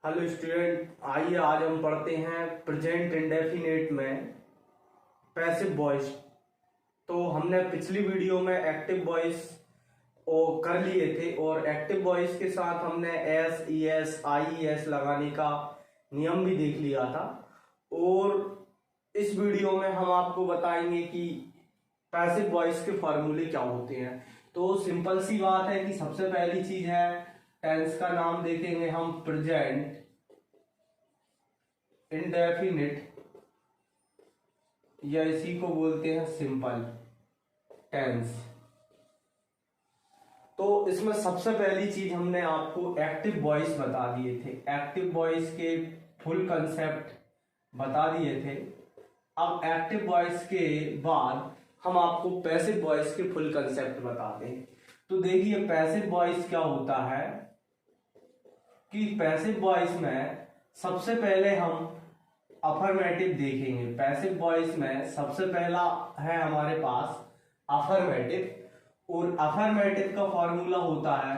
Hello student, आइए आज हम पढ़ते हैं प्रेजेंट इंडेफिनिट में पैसिव वॉइस। तो हमने पिछली वीडियो में एक्टिव वॉइस कर लिए थे और एक्टिव वॉइस के साथ हमने S E S I E S लगाने का नियम भी देख लिया था। और इस वीडियो में हम आपको बताएंगे कि पैसिव वॉइस के फॉर्मूले क्या होते हैं। तो सिंपल सी बात है कि सबसे पहली चीज है टेंस का नाम देखेंगे हम प्रेजेंट इंडेफिनिट, या इसी को बोलते हैं सिंपल टेंस। तो इसमें सबसे पहली चीज हमने आपको एक्टिव वॉइस बता दिए थे, एक्टिव वॉइस के फुल कंसेप्ट बता दिए थे। अब एक्टिव वॉइस के बाद हम आपको पैसिव वॉइस के फुल कंसेप्ट बताते हैं। तो देखिए पैसिव वॉइस क्या होता है कि पैसिव वॉइस में सबसे पहले हम अफर्मेटिव देखेंगे। पैसिव वॉइस में सबसे पहला है हमारे पास अफर्मेटिव, और अफर्मेटिव का फॉर्मूला होता है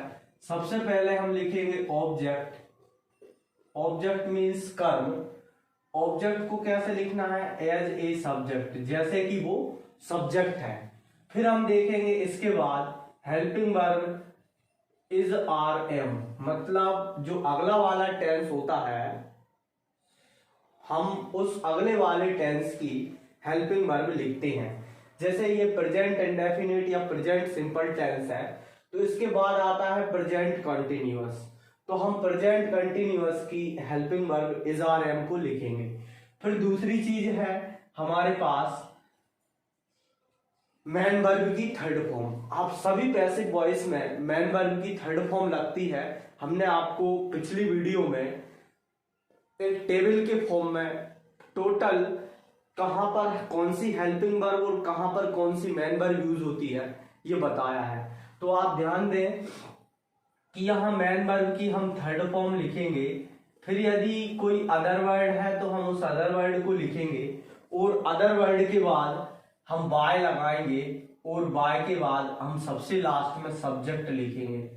सबसे पहले हम लिखेंगे ऑब्जेक्ट। ऑब्जेक्ट मीन्स कर्म। ऑब्जेक्ट को कैसे लिखना है? एज ए सब्जेक्ट, जैसे कि वो सब्जेक्ट है। फिर हम देखेंगे इसके बाद helping verb is are am, मतलब जो अगला वाला टेंस होता है हम उस अगले वाले टेंस की हेल्पिंग वर्ब लिखते हैं। जैसे ये प्रेजेंट इंडेफिनिट या प्रेजेंट सिंपल टेंस है, तो इसके बाद आता है प्रेजेंट कंटिन्यूअस। तो हम प्रेजेंट कंटिन्यूअस की helping verb is are am को लिखेंगे। फिर दूसरी चीज है हमारे पास मैन वर्ब की थर्ड फॉर्म। आप सभी पैसिव वॉइस में मैन वर्ब की थर्ड फॉर्म लगती है। हमने आपको पिछली वीडियो में एक टेबल के फॉर्म में टोटल कहां पर कौन सी हेल्पिंग वर्ब और कहां पर कौन सी मैन वर्ब यूज होती है ये बताया है। तो आप ध्यान दें कि यहां मैन वर्ब की हम थर्ड फॉर्म लिखेंगे। फिर यदि कोई अदर वर्ड है तो हम उस अदर वर्ड को लिखेंगे, और अदर वर्ड के बाद हम बाय लगाएंगे, और बाय के बाद हम सबसे लास्ट में सब्जेक्ट लिखेंगे।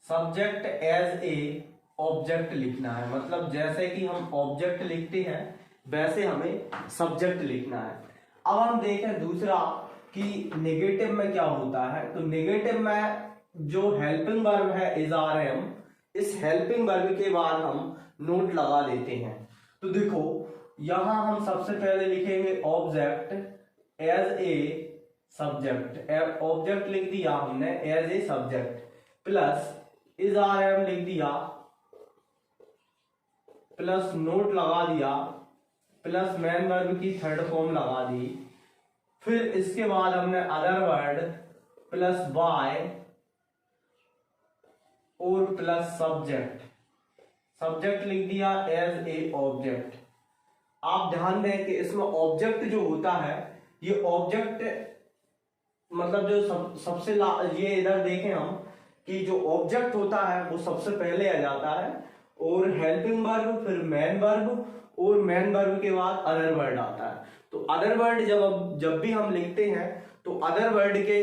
सब्जेक्ट एज ए ऑब्जेक्ट लिखना है, मतलब जैसे कि हम ऑब्जेक्ट लिखते हैं वैसे हमें सब्जेक्ट लिखना है। अब हम देखें दूसरा कि नेगेटिव में क्या होता है। तो नेगेटिव में जो हेल्पिंग वर्ब है इज आर एम, इस हेल्पिंग वर्ब के बाद हम नोट लगा देते हैं। तो देखो यहां हम सबसे पहले लिखेंगे object as a subject. Object लिख दिया हमने as a subject, plus is are am लिख दिया, प्लस नोट लगा दिया, प्लस मैन वर्ब की थर्ड फॉर्म लगा दी। फिर इसके बाद हमने अदर वर्ड प्लस बाय और प्लस सब्जेक्ट, सब्जेक्ट लिख दिया एज ए ऑब्जेक्ट। आप ध्यान दें कि इसमें ऑब्जेक्ट जो होता है ये ऑब्जेक्ट मतलब जो सबसे ये इधर देखें हम कि जो ऑब्जेक्ट होता है वो सबसे पहले आ जाता है, और हेल्पिंग वर्ब फिर मैन वर्ब, और मैन वर्ब के बाद अदर वर्ड आता है। तो अदर वर्ड जब भी हम लिखते हैं तो अदर वर्ड के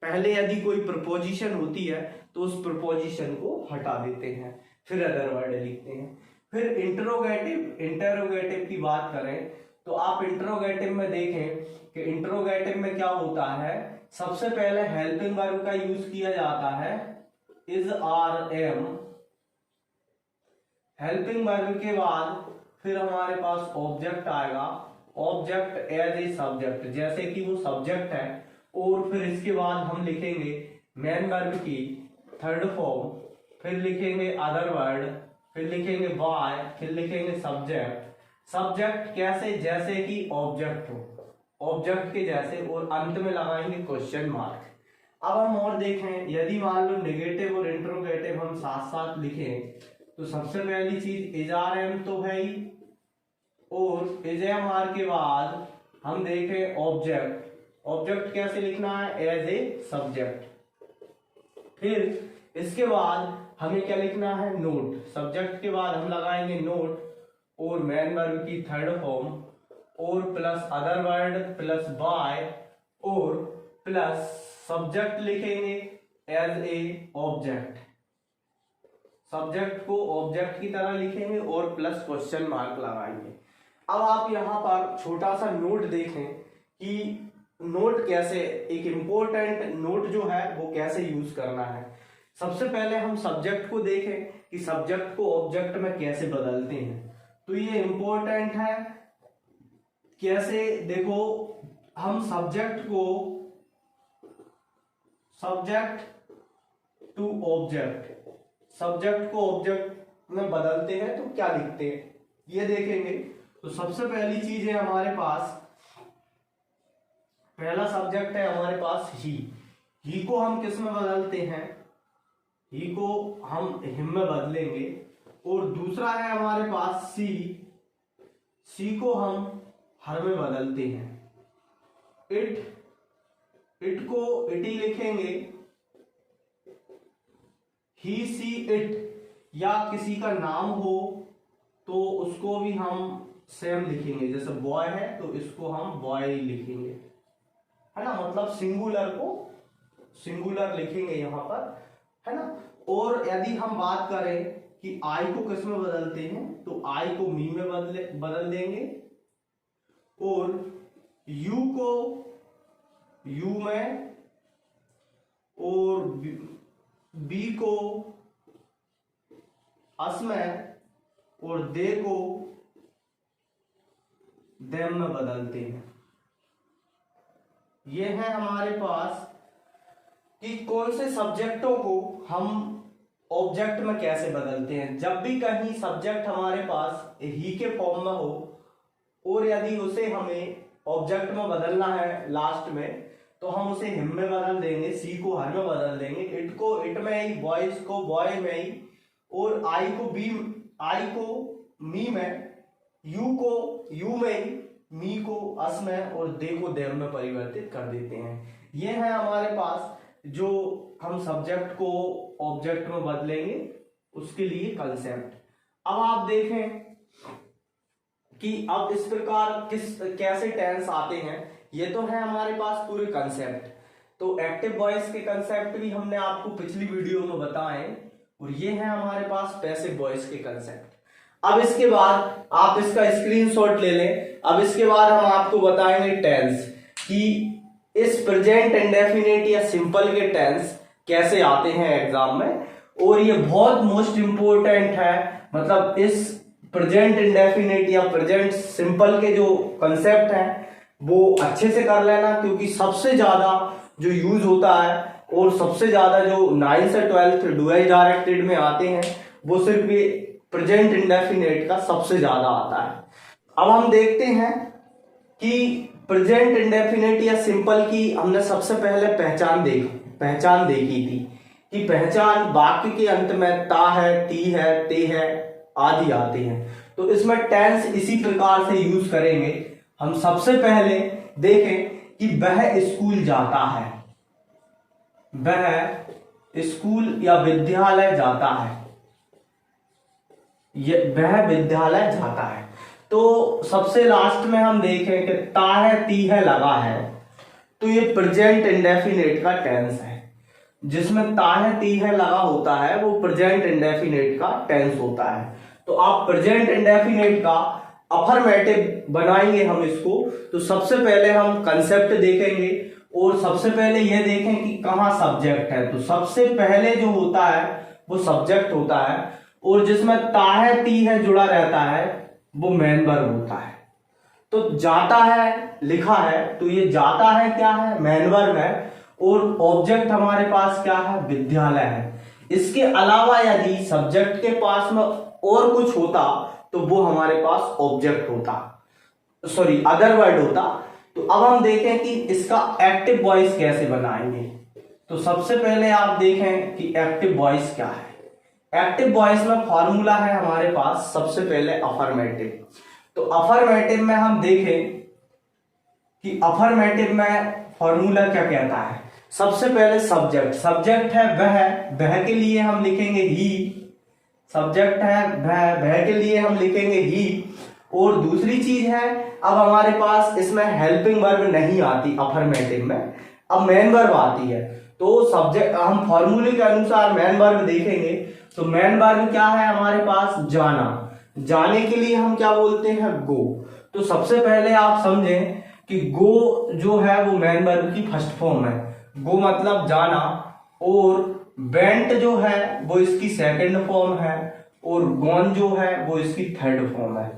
पहले यदि कोई प्रपोजिशन होती है तो उस प्रपोजिशन को हटा देते हैं, फिर अदर वर्ड लिखते हैं। फिर इंटरोगेटिव की बात करें तो आप इंटरोगेटिव में देखें कि इंटरोगेटिव में क्या होता है, सबसे पहले हेल्पिंग वर्ब का यूज किया जाता है is are am, helping verb के बाद फिर हमारे पास ऑब्जेक्ट आएगा, ऑब्जेक्ट एज ए सब्जेक्ट, जैसे कि वो सब्जेक्ट है, और फिर इसके बाद हम लिखेंगे मैन वर्ब की थर्ड फॉर्म, फिर लिखेंगे अदर वर्ड, फिर लिखेंगे बाय, फिर लिखेंगे सब्जेक्ट। सब्जेक्ट कैसे? जैसे कि ऑब्जेक्ट हो, ऑब्जेक्ट के जैसे, और अंत में लगाएंगे क्वेश्चन मार्क। अब हम और देखें, यदि मान लो नेगेटिव और इंट्रोगेटिव हम साथ साथ लिखें तो सबसे पहली चीज इज आर एम तो है ही, और इज एम आर के बाद हम देखें ऑब्जेक्ट। ऑब्जेक्ट कैसे लिखना है? As a subject. फिर इसके बाद हमें क्या लिखना है? नोट। सब्जेक्ट के बाद हम लगाएंगे नोट और मैन वर्ब की थर्ड फॉर्म, और plus other word plus by, और प्लस सब्जेक्ट लिखेंगे एज ए ऑब्जेक्ट। सब्जेक्ट को ऑब्जेक्ट की तरह लिखेंगे और प्लस क्वेश्चन मार्क लगाएंगे। अब आप यहाँ पर छोटा सा नोट देखें कि नोट कैसे, एक इम्पोर्टेंट नोट जो है वो कैसे यूज करना है। सबसे पहले हम सब्जेक्ट को देखें कि सब्जेक्ट को ऑब्जेक्ट में कैसे बदलते हैं। तो ये इम्पोर्टेंट है कैसे, देखो हम सब्जेक्ट टू सब्जेक्ट को ऑब्जेक्ट में बदलते हैं तो क्या लिखते हैं ये देखेंगे। तो सबसे पहली चीज है हमारे पास, पहला सब्जेक्ट है हमारे पास ही को हम किस में बदलते हैं, ही को हम हिम में बदलेंगे। और दूसरा है हमारे पास सी को हम हर में बदलते हैं। इट को इटी लिखेंगे। ही सी इट, या किसी का नाम हो तो उसको भी हम सेम लिखेंगे, जैसे बॉय है तो इसको हम बॉय लिखेंगे, है ना, मतलब सिंगुलर को सिंगुलर लिखेंगे यहां पर, है ना। और यदि हम बात करें कि आई को किस में बदलते हैं तो आई को मी में बदल देंगे, और यू को यू में, और बी को अस में, और दे को देम में बदलते हैं। ये है हमारे पास कि कौन से सब्जेक्टों को हम ऑब्जेक्ट में कैसे बदलते हैं। जब भी कहीं सब्जेक्ट हमारे पास ही के फॉर्म में हो और यदि उसे हमें ऑब्जेक्ट में बदलना है लास्ट में, तो हम उसे हिम में बदल देंगे, सी को हर में बदल देंगे, इट को इट में ही, बॉयज को बॉय में ही, और आई को मी में, यू को यू में ही, मी को अस में, और दे को देम में परिवर्तित कर देते हैं। ये है हमारे पास जो हम सब्जेक्ट को ऑब्जेक्ट में बदलेंगे उसके लिए कंसेप्ट। अब आप देखें कि अब इस प्रकार कैसे टेंस आते हैं। ये तो है हमारे पास पूरे कंसेप्ट। तो एक्टिव वॉइस के कंसेप्ट भी हमने आपको पिछली वीडियो में बताए, और ये है हमारे पास पैसिव वॉइस के कंसेप्ट। अब इसके बाद आप इसका स्क्रीनशॉट ले लें। अब इसके बाद हम आपको बताएंगे टेंस, कि इस प्रेजेंट इंडेफिनिट या सिंपल के टेंस कैसे आते हैं एग्जाम में। और ये बहुत मोस्ट इंपोर्टेंट है, मतलब इस प्रेजेंट इंडेफिनिट या प्रेजेंट सिंपल के जो कंसेप्ट हैं वो अच्छे से कर लेना, क्योंकि सबसे ज्यादा जो यूज होता है और सबसे ज्यादा जो 9 से 12 डुअल डायरेक्टेड में आते हैं वो सिर्फ ये प्रेजेंट इंडेफिनिट का सबसे ज्यादा आता है। अब हम देखते हैं कि प्रेजेंट इंडेफिनिट या सिंपल की हमने सबसे पहले पहचान देखी थी कि पहचान वाक्य के अंत में ता है, ती है, ते है आदि आते हैं। तो इसमें टेंस इसी प्रकार से यूज करेंगे। हम सबसे पहले देखें कि वह स्कूल जाता है, वह स्कूल या विद्यालय जाता है, वह विद्यालय जाता है। तो सबसे लास्ट में हम देखें कि ता है, ती है लगा है, तो ये प्रेजेंट इंडेफिनिट का टेंस है। जिसमें ता है, ती है लगा होता है वो प्रेजेंट इंडेफिनिट का टेंस होता है। तो आप प्रेजेंट इंडेफिनिट का अफर्मेटिव बनाएंगे हम इसको। तो सबसे पहले हम कंसेप्ट देखेंगे और सबसे पहले यह देखें कि कहाँ सब्जेक्ट है। तो सबसे पहले जो होता है वो सब्जेक्ट होता है, और जिसमें ता है, ती है जुड़ा रहता है वो मेन वर्ब होता है। तो जाता है लिखा है, तो ये जाता है क्या है, मेन वर्ब है, और ऑब्जेक्ट हमारे पास क्या है, विद्यालय है। इसके अलावा यदि सब्जेक्ट के पास में और कुछ होता तो वो हमारे पास ऑब्जेक्ट होता, सॉरी अदर वर्ड होता। तो अब हम देखें कि इसका एक्टिव वॉइस कैसे बनाएंगे। तो सबसे पहले आप देखें कि एक्टिव वॉइस क्या है। एक्टिव वॉइस में फॉर्मूला है हमारे पास सबसे पहले अफर्मेटिव। तो अफर्मेटिव में हम देखें कि अफर्मेटिव में फॉर्मूला क्या कहता है। सबसे पहले सब्जेक्ट है वह के लिए हम लिखेंगे ही, सब्जेक्ट है वह के लिए हम लिखेंगे ही। और दूसरी चीज है, अब हमारे पास इसमें हेल्पिंग वर्ब नहीं आती अफर्मेटिव में, अब मेन वर्ब आती है। तो सब्जेक्ट हम फॉर्मूले के अनुसार मेन वर्ब देखेंगे तो मेन वर्ब क्या है हमारे पास, जाना। जाने के लिए हम क्या बोलते हैं, गो। तो सबसे पहले आप समझें कि गो जो है वो मेन वर्ब की फर्स्ट फॉर्म है। गो मतलब जाना, और वेंट जो है वो इसकी सेकंड फॉर्म है, और गॉन जो है वो इसकी थर्ड फॉर्म है।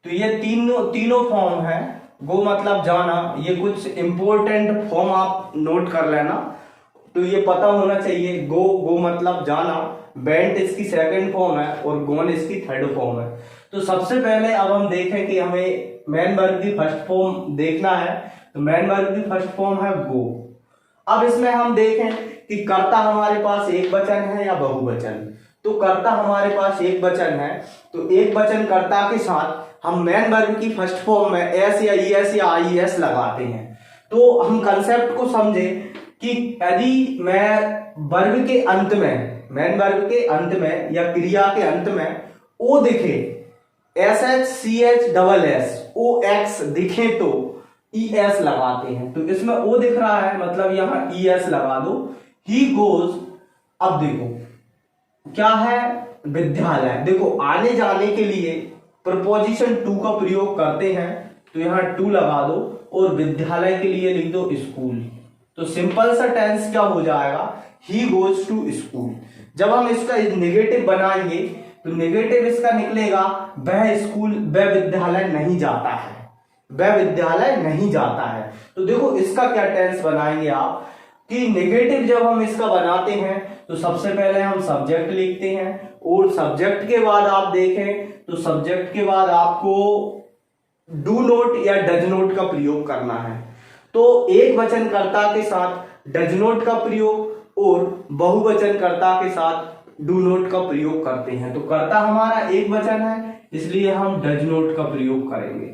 तो ये तीनों फॉर्म है। गो मतलब जाना, ये कुछ इंपॉर्टेंट फॉर्म आप नोट कर लेना, तो ये पता होना चाहिए। गो मतलब जाना, वेंट इसकी सेकंड फॉर्म है, और गॉन इसकी थर्ड फॉर्म है। तो सबसे पहले अब हम देखें कि हमें मेन वर्ब की फर्स्ट फॉर्म देखना है। तो मेन वर्ब की फर्स्ट फॉर्म है गो। अब इसमें हम देखें कि कर्ता हमारे पास एक वचन है या बहुवचन। तो कर्ता हमारे पास एक वचन है, तो एक वचन कर्ता के साथ हम मेन वर्ब की फर्स्ट फॉर्म में एस या ईएस या आईएस लगाते हैं। तो हम कंसेप्ट को समझें कि यदि मैं वर्ब के अंत में, मेन वर्ब के अंत में या क्रिया के अंत में ओ दिखे, SHCH ओ एक्स दिखे तो ES लगाते हैं। तो इसमें ओ दिख रहा है मतलब यहां ES लगा दो। ही गोज, अब देखो क्या है, विद्यालय। देखो आने जाने के लिए प्रपोजिशन टू का प्रयोग करते हैं, तो यहां टू लगा दो, और विद्यालय के लिए लिख दो स्कूल। तो सिंपल सा टेंस क्या हो जाएगा, ही गोज टू स्कूल। जब हम इसका नेगेटिव बनाएंगे तो नेगेटिव इसका निकलेगा, वह विद्यालय नहीं जाता है, वह विद्यालय नहीं जाता है। तो देखो इसका क्या टेंस बनाएंगे आप कि नेगेटिव जब हम इसका बनाते हैं तो सबसे पहले हम सब्जेक्ट लिखते हैं, और सब्जेक्ट के बाद आप देखें तो सब्जेक्ट के बाद आपको डू नोट या डज नोट का प्रयोग करना है। तो एक वचन कर्ता के साथ डज नोट का प्रयोग, और बहुवचन कर्ता के साथ डू नोट का प्रयोग करते हैं। तो कर्ता हमारा एक वचन है, इसलिए हम डज नोट का प्रयोग करेंगे।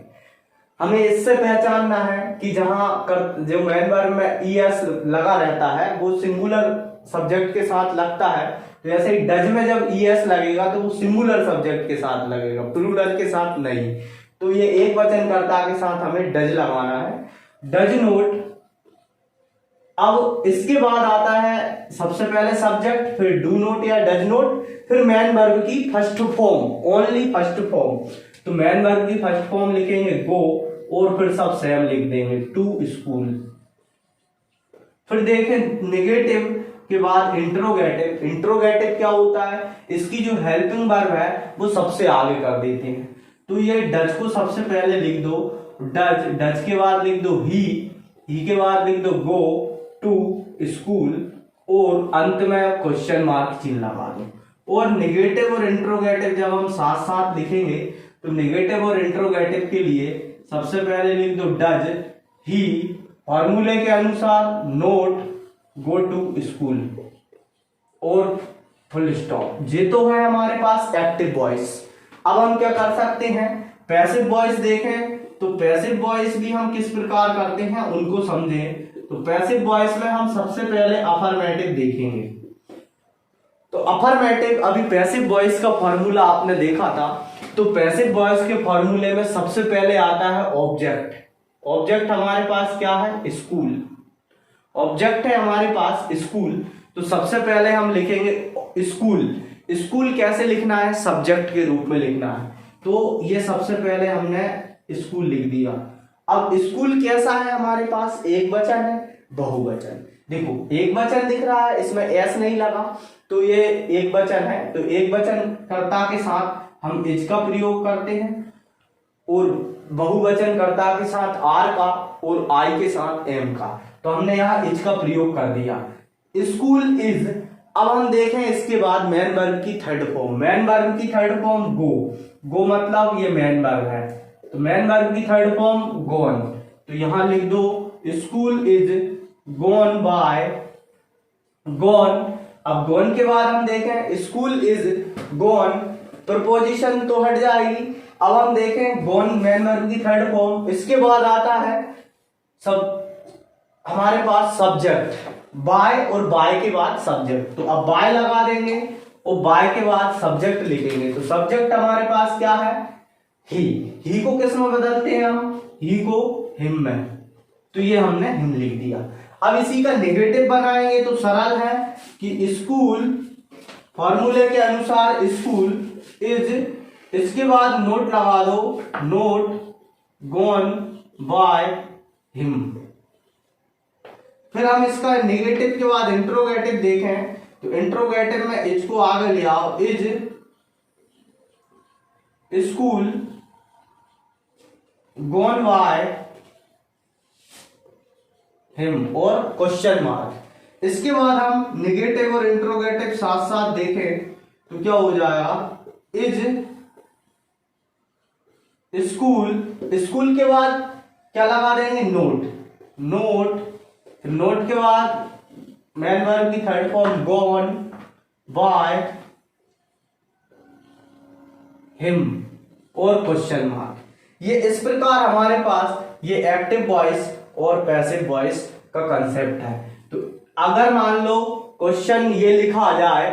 हमें इससे पहचानना है कि जहां जो मेन वर्ब में ES लगा रहता है वो सिंगुलर सब्जेक्ट के साथ लगता है। तो ऐसे ही डज में जब ES लगेगा तो वो सिंगुलर सब्जेक्ट के साथ लगेगा, प्लूरल के साथ नहीं। तो ये एक वचन कर्ता के साथ हमें डज लगाना है, डज नोट। अब इसके बाद आता है सबसे पहले सब्जेक्ट, फिर डू नोट या डज नोट, फिर मेन वर्ब की first form, only first form. तो मेन वर्ब की फर्स्ट फॉर्म लिखेंगे गो, और फिर सब सेम लिख देंगे टू स्कूल। फिर देखें नेगेटिव के बाद इंट्रोगेटिव। इंट्रोगेटिव क्या होता है, इसकी जो हेल्पिंग वर्ब है वो सबसे आगे कर देते हैं। तो ये डज को सबसे पहले लिख दो, डज, डज के बाद लिख दो ही के बाद लिख दो गो टू स्कूल, और अंत में क्वेश्चन मार्क चिन्ह लगा दो। और नेगेटिव और इंट्रोगेटिव जब हम साथ साथ लिखेंगे तो नेगेटिव और इंट्रोगेटिव के लिए सबसे पहले लिख दो डज ही, फॉर्मूले के अनुसार नोट गो टू स्कूल, और फुल स्टॉप। ये तो है हमारे पास एक्टिव वॉइस। अब हम क्या कर सकते हैं, पैसिव वॉइस देखें। तो पैसिव वॉइस भी हम किस प्रकार करते हैं उनको समझें। तो पैसिव वॉइस में हम सबसे पहले अफर्मेटिव देखेंगे। तो अफर्मेटिव, अभी पैसिव वॉइस का फॉर्मूला आपने देखा था। तो पैसिव वॉइस के फॉर्मूले में सबसे पहले आता है ऑब्जेक्ट। ऑब्जेक्ट हमारे पास क्या है, स्कूल। ऑब्जेक्ट है हमारे पास स्कूल। तो सबसे पहले हम लिखेंगे स्कूल। स्कूल कैसे लिखना है, सब्जेक्ट के रूप में लिखना है। तो ये सबसे पहले हमने स्कूल लिख दिया। अब स्कूल कैसा है हमारे पास, एक वचन है, बहुवचन। देखो एक वचन दिख रहा है, इसमें एस नहीं लगा, तो ये एक वचन है। तो एक वचन कर्ता के साथ हम इज का प्रयोग करते हैं, और बहुवचन कर्ता के साथ आर का, और आई के साथ एम का। तो हमने यहाँ इज का प्रयोग कर दिया, स्कूल इज। अब हम देखें इसके बाद मेन वर्ब की थर्ड फॉर्म। मेन वर्ब की थर्ड फॉर्म गो। गो मतलब ये मेन वर्ब है, तो मेन वर्ब की थर्ड फॉर्म गोन। तो यहां लिख दो स्कूल इज गोन बाय गोन। अब गोन के बाद हम देखें स्कूल इज गोन, प्रपोजिशन तो हट जाएगी। अब हम देखें गोन मेन वर्ब की थर्ड फॉर्म। इसके बाद आता है सब हमारे पास सब्जेक्ट, बाय, और बाय के बाद सब्जेक्ट। तो अब बाय लगा देंगे और बाय के बाद सब्जेक्ट लिखेंगे। तो सब्जेक्ट हमारे पास क्या है, ही को किस में बदलते हैं हम, ही को हिम में। तो ये हमने हिम लिख दिया। अब इसी का नेगेटिव बनाएंगे तो सरल है कि स्कूल फॉर्मूले के अनुसार स्कूल इज, इसके बाद नोट लगा दो, नोट गॉन बाय हिम। फिर हम इसका नेगेटिव के बाद इंट्रोगेटिव देखें तो इंट्रोगेटिव में इसको आगे ले आओ, is school gone by him और क्वेश्चन मार्क। इसके बाद हम नेगेटिव और इंट्रोगेटिव साथ साथ देखें तो क्या हो जाएगा, इज स्कूल, स्कूल के बाद क्या लगा देंगे, नोट, नोट, नोट के बाद मैन वर्ब की third form gone by him और क्वेश्चन मार्क। ये इस प्रकार हमारे पास ये एक्टिव वॉइस और पैसिव वॉइस का कंसेप्ट है। तो अगर मान लो क्वेश्चन ये लिखा जाए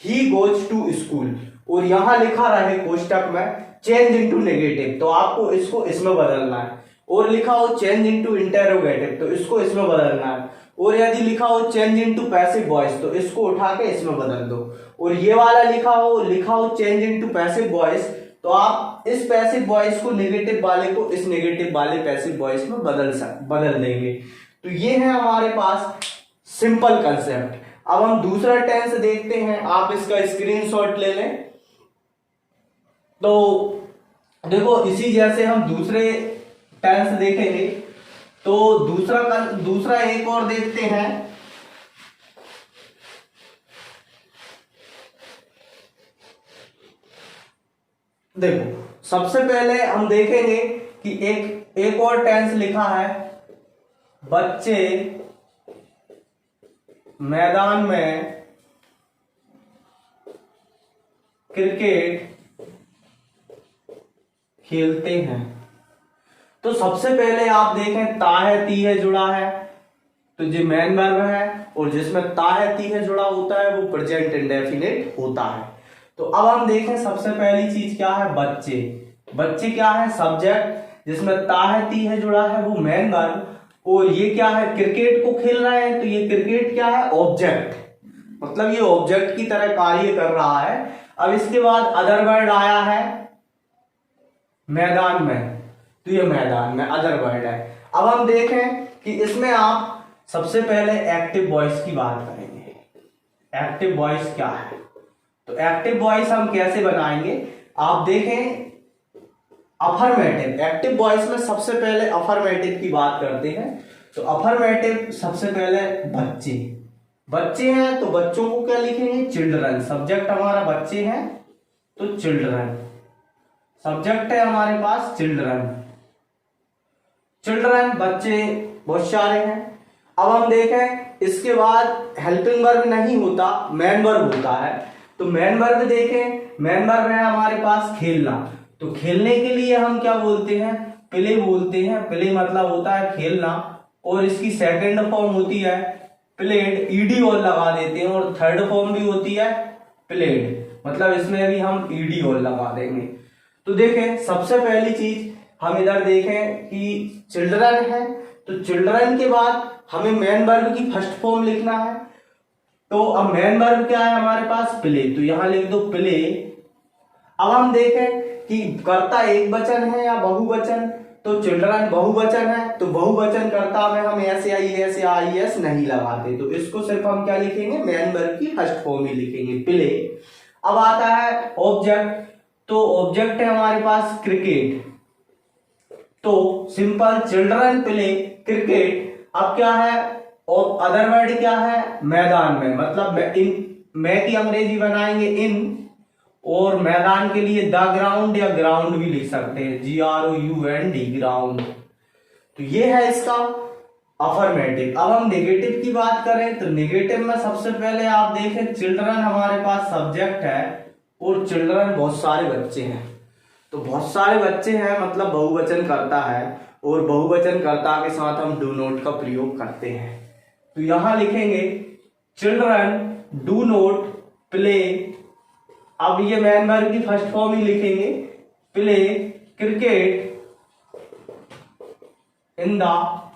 ही गोज टू स्कूल और यहां लिखा रहे कोष्टक में चेंज इनटू नेगेटिव, तो आपको इसको इसमें बदलना है। और लिखा हो चेंज इनटू इंटेरोगेटिव तो इसको इसमें बदलना है। और यदि लिखा हो चेंज इनटू पैसिव वॉइस तो इसको उठा के इसमें बदल दो। और ये वाला लिखा हो चेंज इनटू पैसिव वॉइस तो आप इस पैसिव वॉइस को नेगेटिव वाले को इस नेगेटिव वाले पैसिव वॉइस में बदल देंगे। तो ये है हमारे पास सिंपल कंसेप्ट। अब हम दूसरा टेंस देखते हैं, आप इसका स्क्रीनशॉट ले लें। तो देखो इसी जैसे हम दूसरे टेंस देखेंगे तो दूसरा एक और देखते हैं। देखो सबसे पहले हम देखेंगे कि एक और टेंस लिखा है, बच्चे मैदान में क्रिकेट खेलते हैं। तो सबसे पहले आप देखें ता है ती है जुड़ा है तो ये मेन वर्ब है और जिसमें ता है ती है जुड़ा होता है वो प्रेजेंट इंडेफिनिट होता है। तो अब हम देखें सबसे पहली चीज क्या है, बच्चे, बच्चे क्या है सब्जेक्ट जिसमें ता है ती है जुड़ा है वो मेन वर्ब। और ये क्या है, क्रिकेट को खेल रहे हैं तो ये क्रिकेट क्या है, ऑब्जेक्ट, मतलब ये ऑब्जेक्ट की तरह कार्य कर रहा है। अब इसके बाद अदर वर्ड आया है मैदान में तो ये मैदान में अदर वर्ड है। अब हम देखें कि इसमें आप सबसे पहले एक्टिव वॉइस की बात करेंगे। एक्टिव वॉइस क्या है, तो एक्टिव वॉइस हम कैसे बनाएंगे, आप देखें अफर्मेटिव, एक्टिव वॉइस में सबसे पहले अफर्मेटिव की बात करते हैं। तो अफर्मेटिव सबसे पहले बच्चे, बच्चे हैं तो बच्चों को क्या लिखेंगे, चिल्ड्रन, सब्जेक्ट हमारा बच्चे हैं तो चिल्ड्रन, सब्जेक्ट है हमारे पास चिल्ड्रन, चिल्ड्रन बच्चे बहुत सारे हैं। अब हम देखें इसके बाद हेल्पिंग वर्ब नहीं होता, मेन वर्ब होता है। तो मेन वर्ब देखें, मेन वर्ब है हमारे पास खेलना, तो खेलने के लिए हम क्या बोलते हैं, प्ले बोलते हैं। प्ले मतलब होता है खेलना और इसकी सेकंड फॉर्म होती है प्लेड, ईडी और लगा देते हैं। और थर्ड फॉर्म भी होती है प्लेड, मतलब इसमें भी हम ईडी और लगा देंगे। तो देखें सबसे पहली चीज हम इधर देखें कि चिल्ड्रन है तो चिल्ड्रन के बाद हमें मेन वर्ब की फर्स्ट फॉर्म लिखना है। तो अब मेन वर्ब क्या है हमारे पास, प्ले, तो यहां लिख दो प्ले। अब हम देखें कि कर्ता एक वचन है या बहुवचन, तो चिल्ड्रन बहुवचन है तो बहुवचन कर्ता में हम ऐसे आई एस नहीं लगाते, तो इसको सिर्फ हम क्या लिखेंगे, मेन वर्ब की फर्स्ट फॉर्म ही लिखेंगे प्ले। अब आता है ऑब्जेक्ट, तो ऑब्जेक्ट है हमारे पास क्रिकेट, तो सिंपल चिल्ड्रन प्ले क्रिकेट। अब क्या है, और अदर वर्ड क्या है, मैदान में, मतलब मैं की अंग्रेजी बनाएंगे इन, और मैदान के लिए द ग्राउंड या ग्राउंड भी लिख सकते हैं, GROUND ग्राउंड। तो ये है इसका अफर्मेटिव। अब हम नेगेटिव की बात करें तो नेगेटिव में सबसे पहले आप देखें चिल्ड्रन हमारे पास सब्जेक्ट है और चिल्ड्रन बहुत सारे बच्चे हैं, तो बहुत सारे बच्चे हैं मतलब बहुवचन करता है और बहुवचन कर्ता के साथ हम डू नॉट का प्रयोग करते हैं। तो यहां लिखेंगे चिल्ड्रन डू नॉट प्ले, अब ये मेन वर्ब की फर्स्ट फॉर्म ही लिखेंगे play cricket in the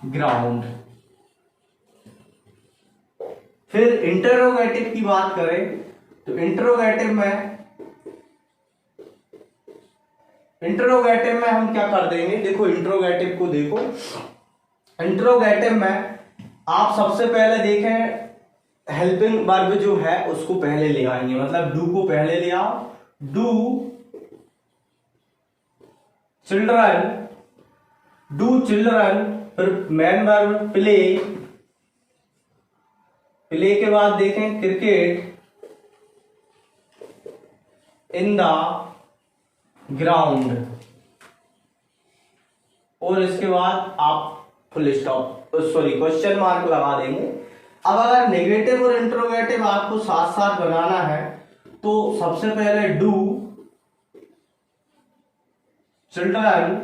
ground. फिर इंटरोगेटिव की बात करें तो इंटरोगेटिव में हम क्या कर देंगे, देखो इंटरोगेटिव को देखो, इंटरोगेटिव में आप सबसे पहले देखें हेल्पिंग वर्ब जो है उसको पहले ले आएंगे, मतलब डू को पहले ले आओ, डू चिल्ड्रन, फिर मेन वर्ब प्ले, प्ले के बाद देखें क्रिकेट इन द ग्राउंड, और इसके बाद आप फुल स्टॉप क्वेश्चन मार्क लगा देंगे। अब अगर नेगेटिव और इंटरोगेटिव आपको साथ साथ बनाना है तो सबसे पहले डू चिल्ड्रन,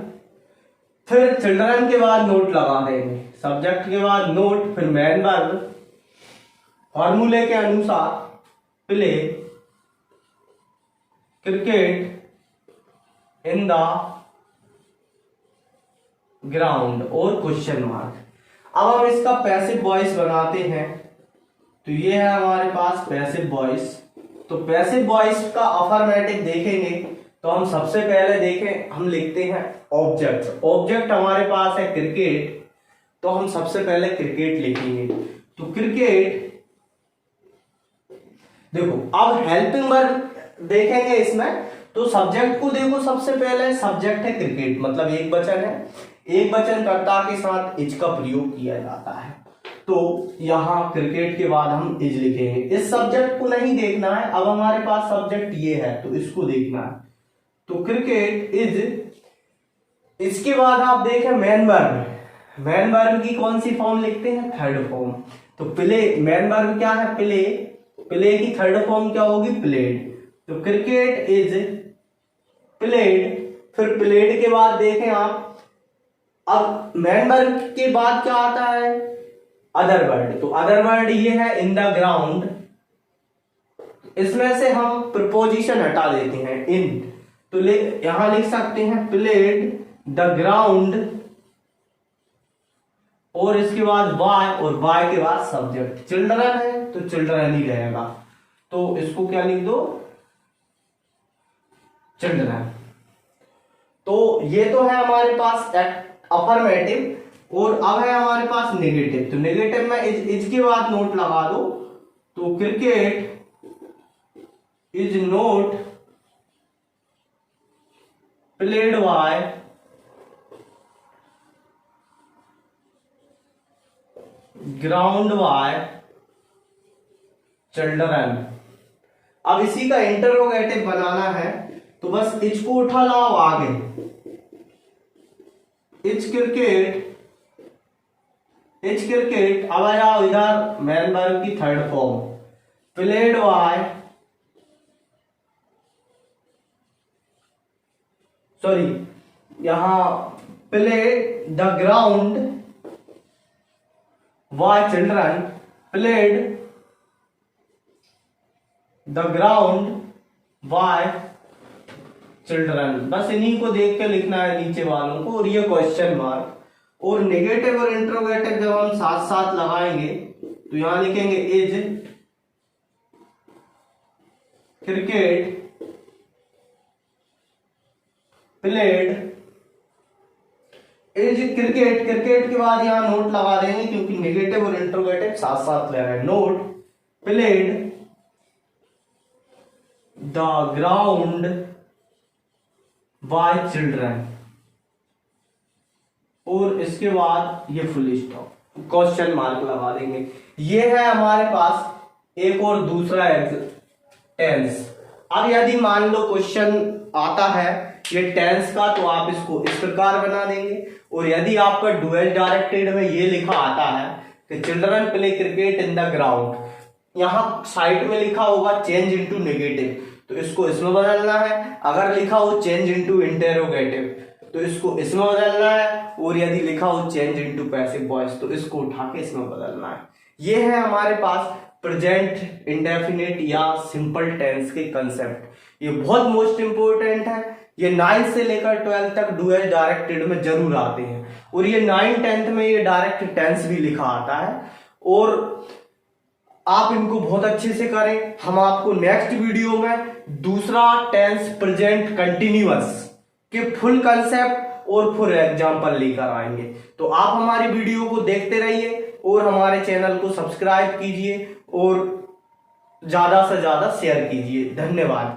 फिर चिल्ड्रन के बाद नोट लगा देंगे, सब्जेक्ट के बाद नोट, फिर मेन वर्ब, फॉर्मूले के अनुसार play cricket in the ground और क्वेश्चन मार्क। अब हम इसका पैसिव वॉइस बनाते हैं, तो ये है हमारे पास पैसिव वॉइस। तो पैसिव वॉइस का अफर्मेटिव देखेंगे तो हम सबसे पहले देखें, हम लिखते हैं ऑब्जेक्ट हमारे पास है क्रिकेट, तो हम सबसे पहले क्रिकेट लिखेंगे। तो क्रिकेट, देखो अब हेल्पिंग वर्ब देखेंगे इसमें, तो सब्जेक्ट को देखो, सबसे पहले सब्जेक्ट है क्रिकेट, मतलब एक वचन है, एक वचन कर्ता के साथ इज का प्रयोग किया जाता है, तो यहां क्रिकेट के बाद हम इज लिखेंगे। इस सब्जेक्ट को नहीं देखना है, अब हमारे पास सब्जेक्ट ये है तो इसको देखना है, तो क्रिकेट इज। इसके बाद आप देखें मेन वर्ब की कौन सी फॉर्म लिखते हैं, थर्ड फॉर्म। तो प्ले, मेन वर्ब क्या है, प्ले की थर्ड फॉर्म क्या होगी, प्लेड। तो क्रिकेट इज प्लेड, फिर प्लेड के बाद देखें आप, अब मेन वर्ब के बाद क्या आता है, अदर वर्ड। तो अदर वर्ड ये है इन द ग्राउंड, इसमें से हम प्रीपोजिशन हटा देते हैं इन, तो यहां लिख सकते हैं प्लेड द ग्राउंड, और इसके बाद वाई, और वाई के बाद सब्जेक्ट। चिल्ड्रन है तो चिल्ड्रन ही रहेगा, तो इसको क्या लिख दो, चिल्ड्रन। तो ये तो है हमारे पास अफर्मेटिव, और अब है हमारे पास नेगेटिव। तो नेगेटिव में इज के बाद नोट लगा दो, तो cricket is note played by ground by children. अब इसी का इंटरोगेटिव बनाना है, तो बस इज को उठा लाओ आगे, इज क्रिकेट, अब आ जाओ इधर मेन वर्ब की थर्ड फॉर्म, प्लेड बाय, यहां play the ground by children, played the ground by children. बस इन्हीं को देख के लिखना है नीचे वालों को, और ये क्वेश्चन मार्क। और नेगेटिव और इंट्रोगेटिव जब हम साथ साथ लगाएंगे तो यहां लिखेंगे is cricket played, is cricket के बाद यहां नोट लगा देंगे क्योंकि नेगेटिव और इंट्रोगेटिव साथ साथ ले रहे हैं। Note played the ground by children, और इसके बाद ये फुल स्टॉप, क्वेश्चन मार्क लगा देंगे। ये है हमारे पास एक और दूसरा टेंस। अब यदि मान लो क्वेश्चन आता है ये टेंस का, तो आप इसको इस प्रकार बना देंगे, और यदि आपका डुअल डायरेक्टेड में ये लिखा आता है कि children play cricket in the ground, यहां साइड में लिखा होगा चेंज इनटू नेगेटिव, तो इसको इसमें बदलना है। अगर लिखा हो चेंज इनटू इंटेरोगेटिव तो इसको इसमें बदलना है, और यदि लिखा हो चेंज इनटू पैसिव वॉइस तो इसको उठा के इसमें बदलना है। ये है हमारे पास प्रेजेंट इंडेफिनिट या सिंपल टेंस के कंसेप्ट। ये बहुत मोस्ट इंपोर्टेंट है, ये 9th से लेकर 12th तक डुअल डायरेक्टेड में जरूर आते हैं, और ये 9th 10th में ये डायरेक्ट टेंस भी लिखा आता है। और आप इनको बहुत अच्छे से करें। हम आपको नेक्स्ट वीडियो में दूसरा टेंस प्रेजेंट कंटिन्यूअस के फुल कंसेप्ट और फुल एग्जाम्पल लेकर आएंगे। तो आप हमारी वीडियो को देखते रहिए और हमारे चैनल को सब्सक्राइब कीजिए और ज्यादा से ज्यादा शेयर कीजिए। धन्यवाद।